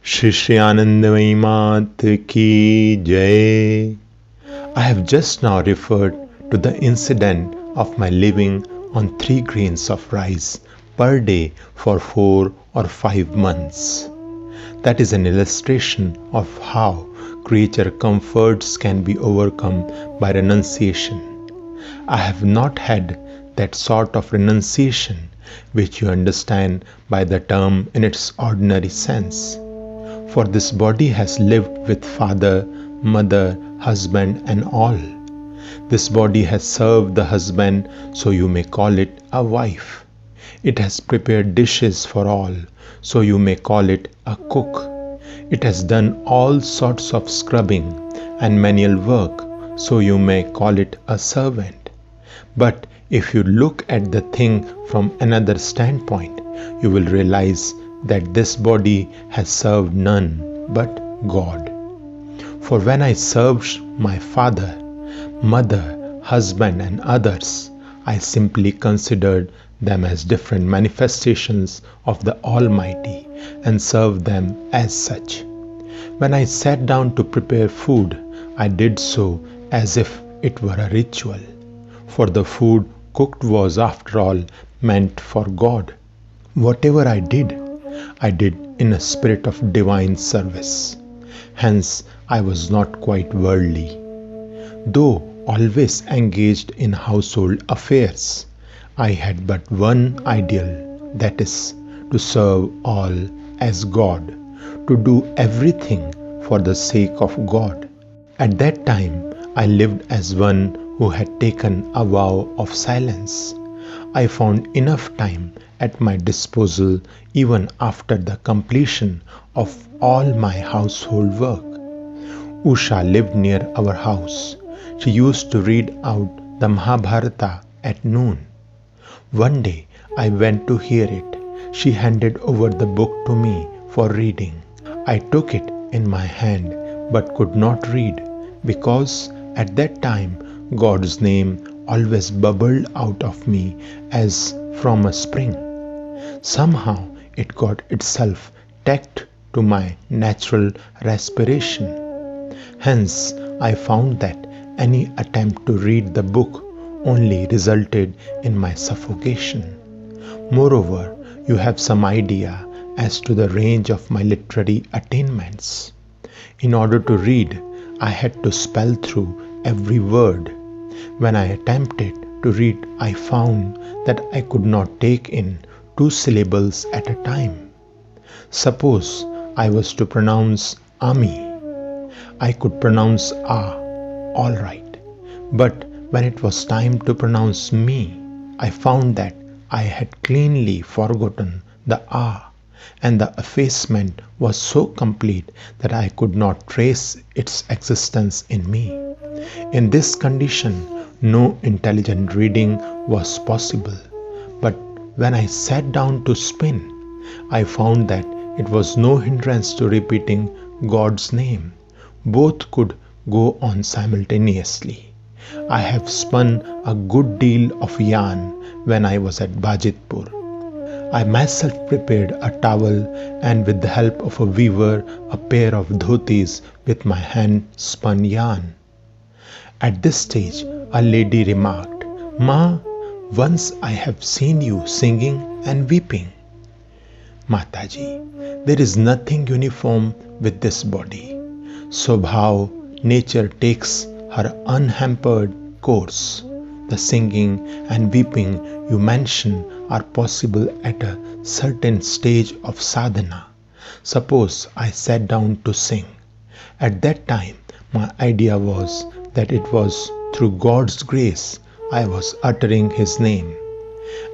Sri Sri Anandamayi Mat ki Jai. I have just now referred to the incident of my living on 3 grains of rice per day for 4 or 5 months. That is an illustration of how creature comforts can be overcome by renunciation. I have not had that sort of renunciation which you understand by the term in its ordinary sense. For this body has lived with father, mother, husband, and all. This body has served the husband, so you may call it a wife. It has prepared dishes for all, so you may call it a cook. It has done all sorts of scrubbing and manual work, so you may call it a servant. But if you look at the thing from another standpoint, you will realize that this body has served none but God. For when I served my father, mother, husband, and others, I simply considered them as different manifestations of the Almighty and served them as such. When I sat down to prepare food, I did so as if it were a ritual, for the food cooked was after all meant for God. Whatever I did in a spirit of divine service. Hence, I was not quite worldly. Though always engaged in household affairs, I had but one ideal, that is, to serve all as God, to do everything for the sake of God. At that time, I lived as one who had taken a vow of silence. I found enough time at my disposal even after the completion of all my household work. Usha lived near our house. She used to read out the Mahabharata at noon. One day I went to hear it. She handed over the book to me for reading. I took it in my hand but could not read because at that time God's name always bubbled out of me as from a spring. Somehow it got itself tacked to my natural respiration. Hence, I found that any attempt to read the book only resulted in my suffocation. Moreover, you have some idea as to the range of my literary attainments. In order to read, I had to spell through every word. When I attempted to read, I found that I could not take in 2 syllables at a time. Suppose I was to pronounce Ami. I could pronounce A, all right. But when it was time to pronounce me, I found that I had cleanly forgotten the A, and the effacement was so complete that I could not trace its existence in me. In this condition, no intelligent reading was possible. But when I sat down to spin, I found that it was no hindrance to repeating God's name. Both could go on simultaneously. I have spun a good deal of yarn when I was at Bajitpur. I myself prepared a towel and with the help of a weaver a pair of dhotis with my hand-spun yarn. At this stage, a lady remarked, "Ma, once I have seen you singing and weeping." Mataji, there is nothing uniform with this body. Swabhav, nature takes her unhampered course. The singing and weeping you mention are possible at a certain stage of sadhana. Suppose I sat down to sing. At that time, my idea was that it was through God's grace I was uttering His name.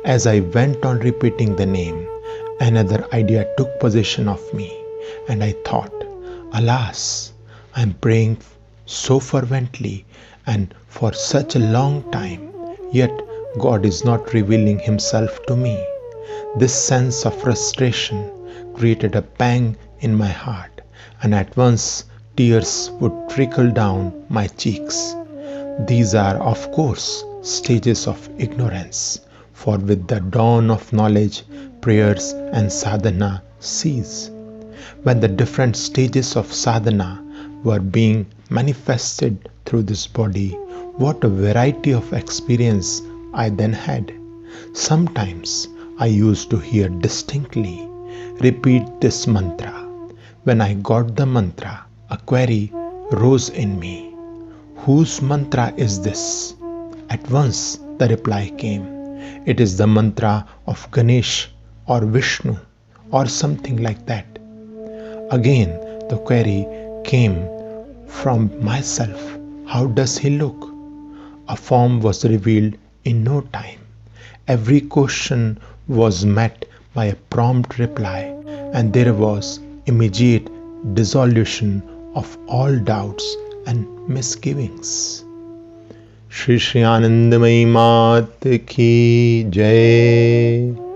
As I went on repeating the name, another idea took possession of me, and I thought, alas, I am praying so fervently and for such a long time, yet God is not revealing Himself to me. This sense of frustration created a pang in my heart, and at once tears would trickle down my cheeks. These are, of course, stages of ignorance, for with the dawn of knowledge, prayers and sadhana cease. when the different stages of sadhana were being manifested through this body, what a variety of experience I then had. Sometimes I used to hear distinctly, repeat this mantra. When I got the mantra, a query rose in me. Whose mantra is this? At once the reply came. It is the mantra of Ganesh or Vishnu or something like that. Again the query came from myself. How does he look? A form was revealed in no time. Every question was met by a prompt reply, and there was immediate dissolution of all doubts and misgivings. Sri Sri Anandamayi Mat Ki Jai.